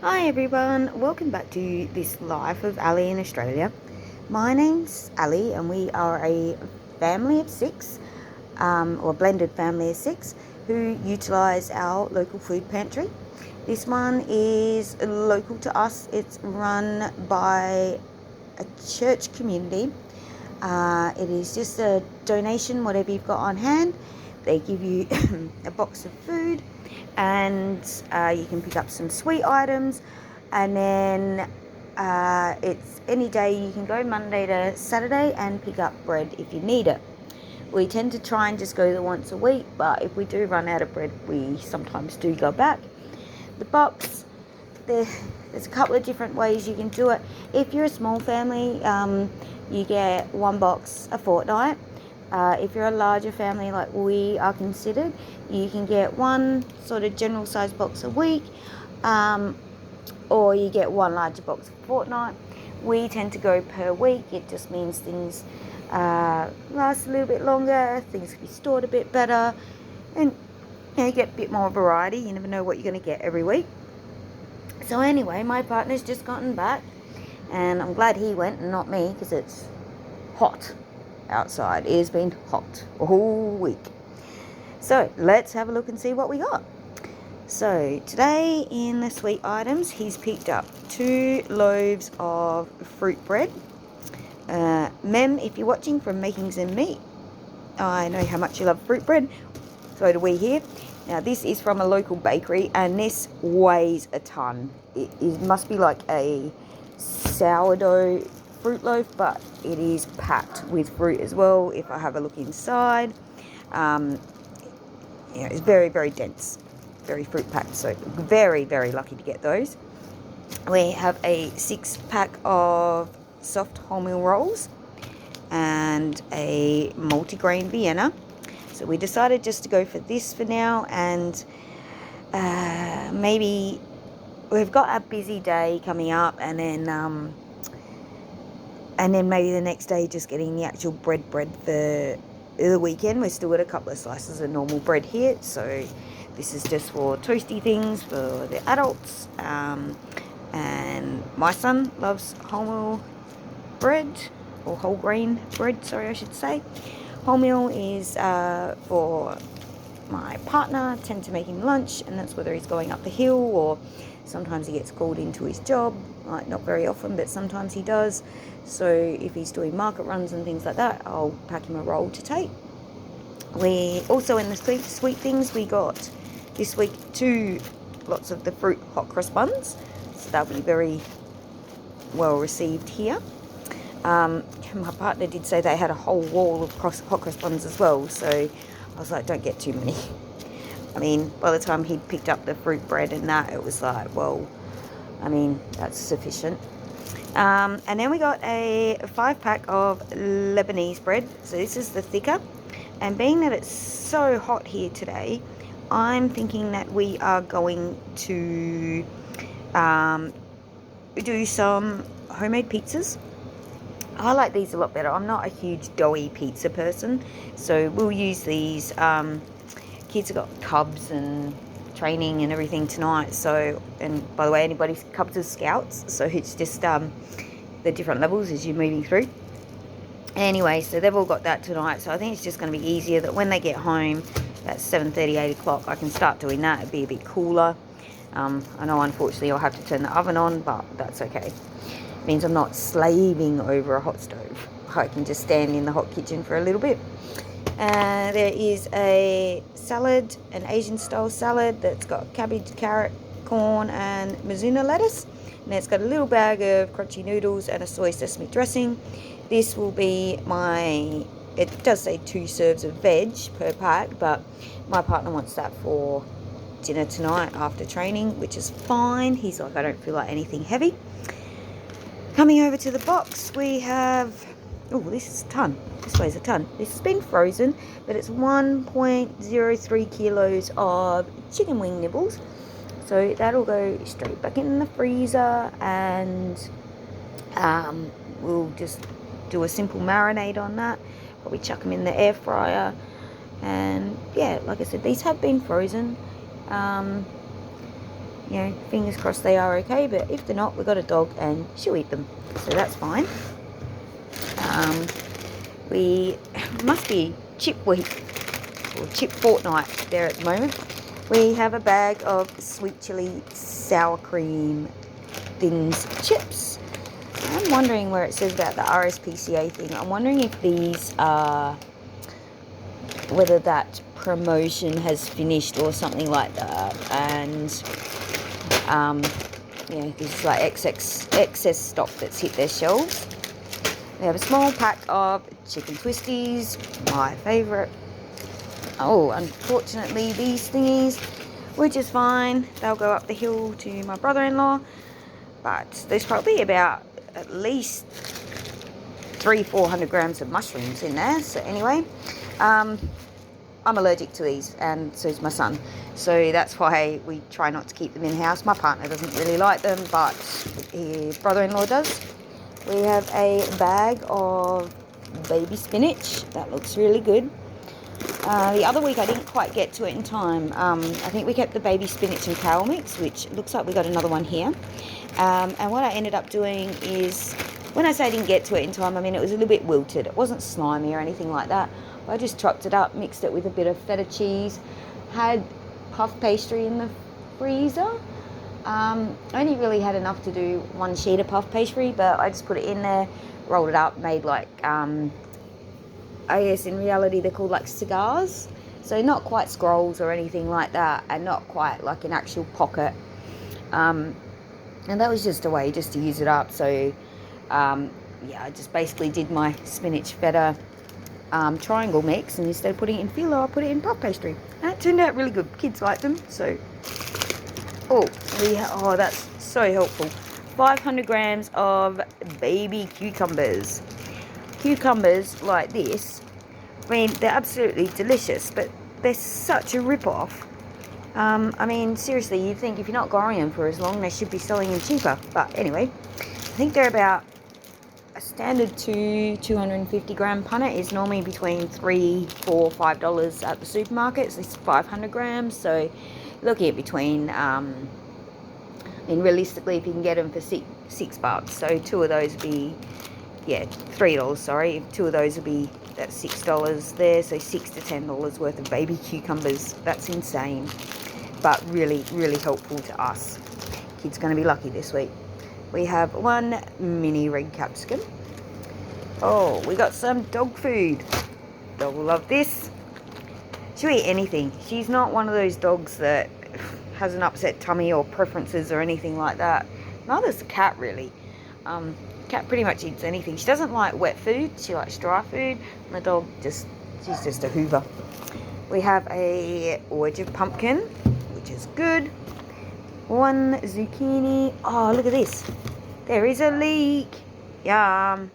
Hi everyone, welcome back to this life of Ali in Australia. My name's Ali and we are a family of six, or blended family of six, who utilise our local food pantry. This one is local to us. It's run by a church community. It is just a donation, whatever you've got on hand. They give you a box of food, and you can pick up some sweet items, and then it's any day. You can go Monday to Saturday and pick up bread if you need it. We tend to try and just go there once a week, but if we do run out of bread, we sometimes do go back. The box, there's a couple of different ways you can do it. If you're a small family, you get one box a fortnight. If you're a larger family like we are considered, you can get one sort of general size box a week, or you get one larger box a fortnight. We tend to go per week. It just means things last a little bit longer, things can be stored a bit better, and you get a bit more variety. You never know what you're going to get every week. So anyway, my partner's just gotten back, and I'm glad he went and not me, because it's hot outside. It has been hot all week. So let's have a look and see what we got. So today in the sweet items, he's picked up 2 loaves of fruit bread. Mem, if you're watching, from Makings and Meat, I know how much you love fruit bread. So do we here. Now this is from a local bakery, and this weighs a ton. It must be like a sourdough fruit loaf, but it is packed with fruit as well. If I have a look inside, it's very, very dense, very fruit packed. So very, very lucky to get those. We have a 6-pack of soft wholemeal rolls and a multigrain Vienna. So we decided just to go for this for now, and maybe we've got a busy day coming up, and then maybe the next day just getting the actual bread for the weekend. We've still got a couple of slices of normal bread here, so this is just for toasty things for the adults. And my son loves wholemeal bread, or whole grain bread, sorry I should say. Wholemeal is for my partner. I tend to make him lunch, and that's whether he's going up the hill or sometimes he gets called into his job. Like, not very often, but sometimes he does. So if he's doing market runs and things like that, I'll pack him a roll to take. We also, in the sweet things, we got this week 2 lots of the fruit hot cross buns, so they'll be very well received here. My partner did say they had a whole wall of hot cross buns as well, so I was like, don't get too many. I mean, by the time he'd picked up the fruit bread and that, it was like, well, I mean, that's sufficient. And then we got a 5-pack of Lebanese bread. So this is the thicker. And being that it's so hot here today, I'm thinking that we are going to do some homemade pizzas. I like these a lot better. I'm not a huge doughy pizza person, so we'll use these. Kids have got cubs and training and everything tonight, so, and by the way, anybody's cubs are scouts, so it's just the different levels as you're moving through. Anyway, so they've all got that tonight, so I think it's just going to be easier that when they get home at 7:30, 8 o'clock, I can start doing that. It'll be a bit cooler. I know, unfortunately, I'll have to turn the oven on, but that's okay. It means I'm not slaving over a hot stove. I can just stand in the hot kitchen for a little bit. There is a salad, an Asian style salad that's got cabbage, carrot, corn and Mizuna lettuce. And it's got a little bag of crunchy noodles and a soy sesame dressing. This will be it does say 2 serves of veg per pack, but my partner wants that for dinner tonight after training, which is fine. He's like, I don't feel like anything heavy. Coming over to the box, we have, oh, this is a ton. This weighs a ton. This has been frozen, but it's 1.03 kilos of chicken wing nibbles. So that'll go straight back in the freezer, and we'll just do a simple marinade on that. Probably chuck them in the air fryer. And yeah, like I said, these have been frozen. you know, fingers crossed they are okay, but if they're not, we've got a dog and she'll eat them, so that's fine. We must be chip week or chip fortnight there at the moment. We have a bag of sweet chili sour cream thins chips. I'm wondering where it says about the RSPCA thing. I'm wondering if these are, whether that promotion has finished or something like that, and you know, this is like excess stock that's hit their shelves. We have a small pack of chicken twisties, my favourite. Oh, unfortunately these thingies, which is fine, they'll go up the hill to my brother-in-law, but there's probably about at least 300-400 grams of mushrooms in there. So anyway, I'm allergic to these, and so is my son, so that's why we try not to keep them in house. My partner doesn't really like them, but his brother-in-law does. We have a bag of baby spinach. That looks really good. The other week I didn't quite get to it in time. I think we kept the baby spinach and kale mix, which looks like we got another one here. And what I ended up doing is, when I say I didn't get to it in time, I mean it was a little bit wilted. It wasn't slimy or anything like that. I just chopped it up, mixed it with a bit of feta cheese, had puff pastry in the freezer. I only really had enough to do one sheet of puff pastry, but I just put it in there, rolled it up, made like, I guess in reality they're called like cigars. So not quite scrolls or anything like that, and not quite like an actual pocket. And that was just a way just to use it up. So yeah, I just basically did my spinach feta triangle mix, and instead of putting it in filo, I put it in puff pastry, and it turned out really good. Kids like them. So oh, that's so helpful. 500 grams of baby cucumbers. Cucumbers like this, I mean, they're absolutely delicious, but they're such a rip-off. I mean, seriously, you'd think if you're not growing them for as long, they should be selling them cheaper. But anyway, I think they're about a standard 250 gram punnet is normally between $3, $4, $5 at the supermarkets. This is 500 grams, so looking at between, I mean, realistically, if you can get them for $6, so two of those would be, yeah, $3, sorry. Two of those would be, that's $6 there, so $6 to $10 worth of baby cucumbers. That's insane, but really, really helpful to us. Kids going to be lucky this week. We have one mini red capsicum. Oh, we got some dog food. Dog will love this. She'll eat anything. She's not one of those dogs that has an upset tummy or preferences or anything like that. Neither's the cat, really. Cat pretty much eats anything. She doesn't like wet food. She likes dry food. And the dog she's just a hoover. We have a wedge of pumpkin, which is good. One zucchini. Oh, look at this. There is a leek. Yum.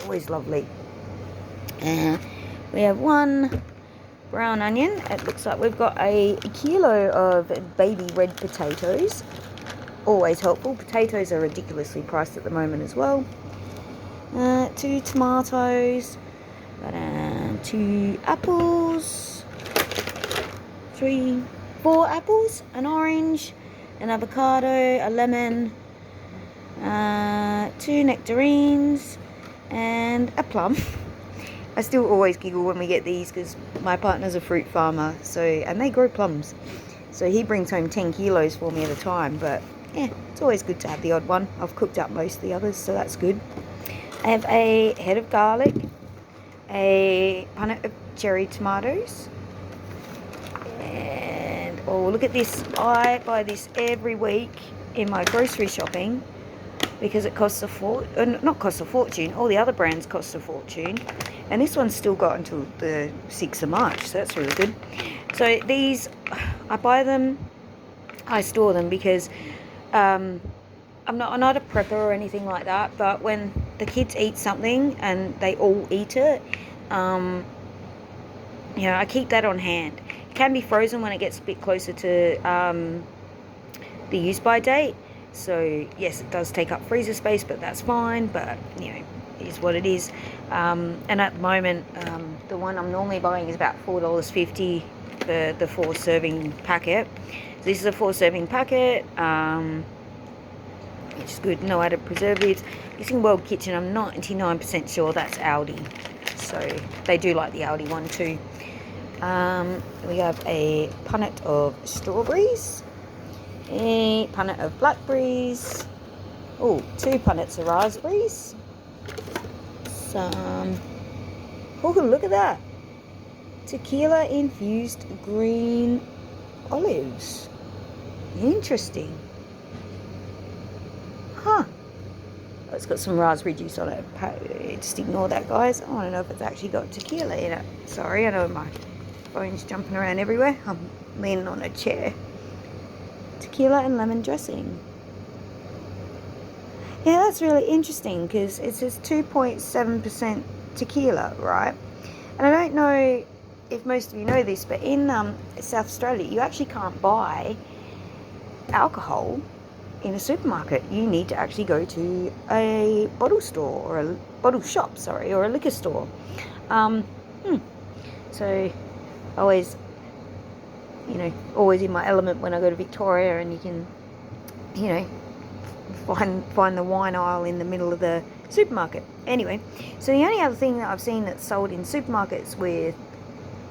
Always lovely. We have one brown onion. It looks like we've got a kilo of baby red potatoes. Always helpful. Potatoes are ridiculously priced at the moment as well. 2 tomatoes. 2 apples. 4 apples. An orange. An avocado. A lemon. 2 nectarines. And a plum. I still always giggle when we get these because my partner's a fruit farmer, so, and they grow plums. So he brings home 10 kilos for me at a time, but yeah, it's always good to have the odd one. I've cooked up most of the others, so that's good. I have a head of garlic, a punnet of cherry tomatoes, and oh, look at this. I buy this every week in my grocery shopping because it costs not costs a fortune, all the other brands cost a fortune, and this one's still got until the 6th of March, so that's really good. So these, I buy them, I store them because I'm not a prepper or anything like that, but when the kids eat something and they all eat it, you know, I keep that on hand. It can be frozen when it gets a bit closer to the use by date. So yes, it does take up freezer space, but that's fine. But you know, it is what it is. And at the moment, the one I'm normally buying is about $4.50 for the 4 serving packet. So This is a 4-serving packet. It's good, no added preservatives. Using World Kitchen, I'm 99% sure that's Aldi. So they do like the Aldi one too. We have a punnet of strawberries, a punnet of blackberries, oh, 2 punnets of raspberries, some, oh, look at that, tequila infused green olives. Interesting. Huh. Oh, it's got some raspberry juice on it. Just ignore that, guys. I want to know if it's actually got tequila in it. Sorry, I know my phone's jumping around everywhere. I'm leaning on a chair. Tequila and lemon dressing. Yeah, that's really interesting because it says 2.7% tequila, right? And I don't know if most of you know this, but in South Australia, you actually can't buy alcohol in a supermarket. You need to actually go to a bottle store or a bottle shop, sorry, or a liquor store. So always, you know, always in my element when I go to Victoria, and you can, you know, find the wine aisle in the middle of the supermarket. Anyway, so the only other thing that I've seen that's sold in supermarkets with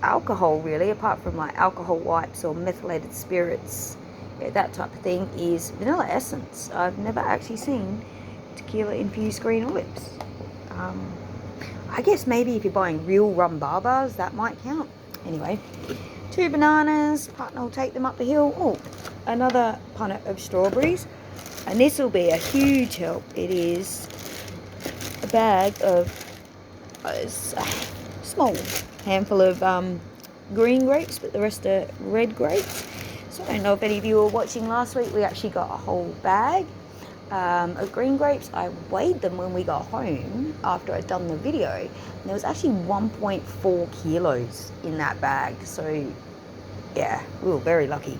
alcohol, really, apart from like alcohol wipes or methylated spirits, that type of thing, is vanilla essence. I've never actually seen tequila infused green olives. I guess maybe if you're buying real rum barbars, that might count. Anyway, 2 bananas. Partner will take them up the hill. Oh, another punnet of strawberries. And this will be a huge help. It is a bag of a small handful of green grapes, but the rest are red grapes. So I don't know if any of you were watching last week. We actually got a whole bag of green grapes. I weighed them when we got home after I'd done the video, and there was actually 1.4 kilos in that bag. So yeah, we were very lucky.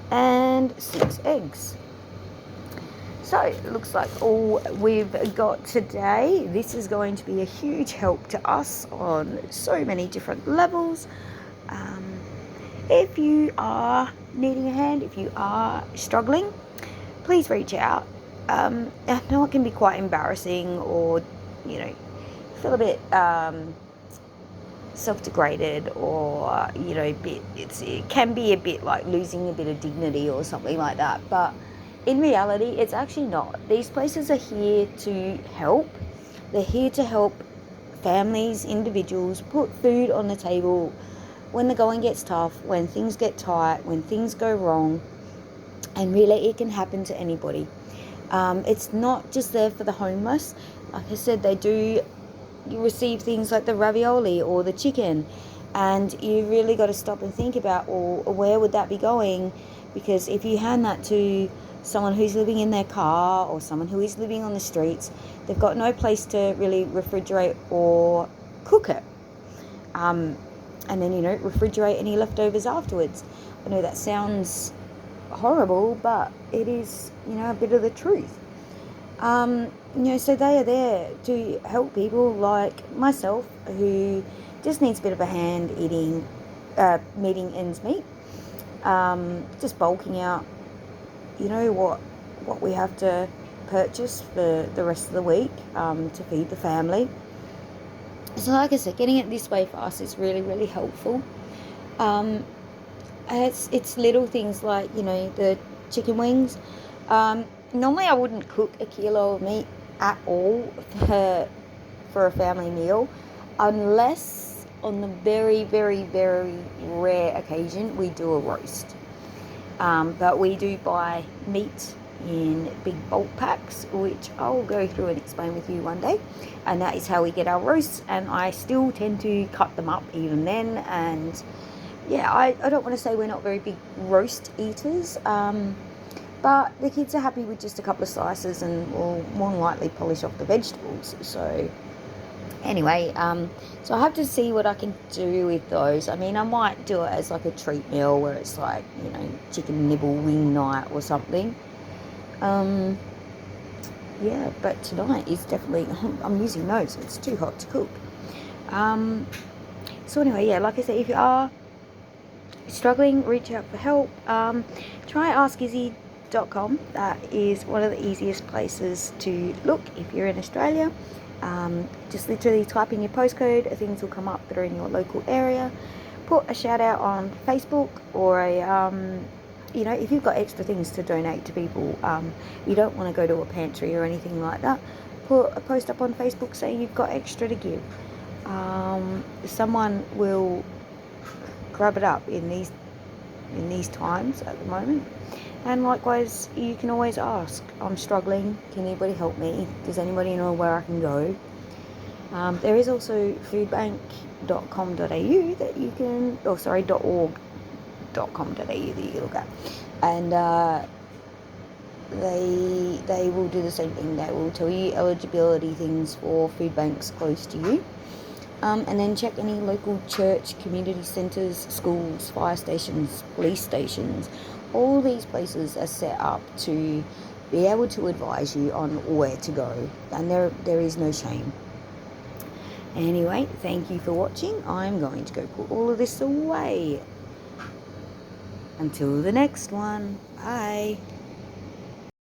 And 6 eggs. So it looks like all we've got today. This is going to be a huge help to us on so many different levels. If you are needing a hand, if you are struggling, please reach out. I know it can be quite embarrassing, or, you know, feel a bit self-degraded, or, you know, it can be a bit like losing a bit of dignity or something like that. But in reality, it's actually not. These places are here to help. They're here to help families, individuals, put food on the table when the going gets tough, when things get tight, when things go wrong. And really, it can happen to anybody. It's not just there for the homeless. Like I said, they do receive things like the ravioli or the chicken. And you really got to stop and think about, well, where would that be going? Because if you hand that to someone who's living in their car, or someone who is living on the streets, they've got no place to really refrigerate or cook it. And then, you know, refrigerate any leftovers afterwards. I know that sounds horrible, but it is, you know, a bit of the truth. You know, so they are there to help people like myself who just needs a bit of a hand meeting ends meet. Just bulking out, you know, what we have to purchase for the rest of the week to feed the family. So like I said, getting it this way for us is really, really helpful. It's little things like, you know, the chicken wings. Normally I wouldn't cook a kilo of meat at all for a family meal, unless on the very, very, very rare occasion we do a roast. But we do buy meat in big bulk packs, which I'll go through and explain with you one day. And that is how we get our roasts. And I still tend to cut them up even then. And yeah, I don't want to say we're not very big roast eaters. But the kids are happy with just a couple of slices, and will more than likely polish off the vegetables. So anyway, so I have to see what I can do with those. I mean, I might do it as like a treat meal where it's like, you know, chicken nibble wing night or something. Yeah, but tonight is definitely, I'm using those. It's too hot to cook. So anyway, yeah, like I said, if you are struggling, reach out for help. Try askizzy.com. That is one of the easiest places to look if you're in Australia. Just literally type in your postcode, things will come up that are in your local area. Put a shout out on Facebook, or if you've got extra things to donate to people, you don't want to go to a pantry or anything like that, put a post up on Facebook saying you've got extra to give. Someone will grab it up in these times at the moment. And likewise, you can always ask, I'm struggling, can anybody help me? Does anybody know where I can go? There is also foodbank.com.au that you can, .org.com.au that you can look at. And they will do the same thing. They will tell you eligibility things for food banks close to you. And then check any local church, community centres, schools, fire stations, police stations. All these places are set up to be able to advise you on where to go. And there is no shame. Anyway, thank you for watching. I'm going to go put all of this away. Until the next one. Bye.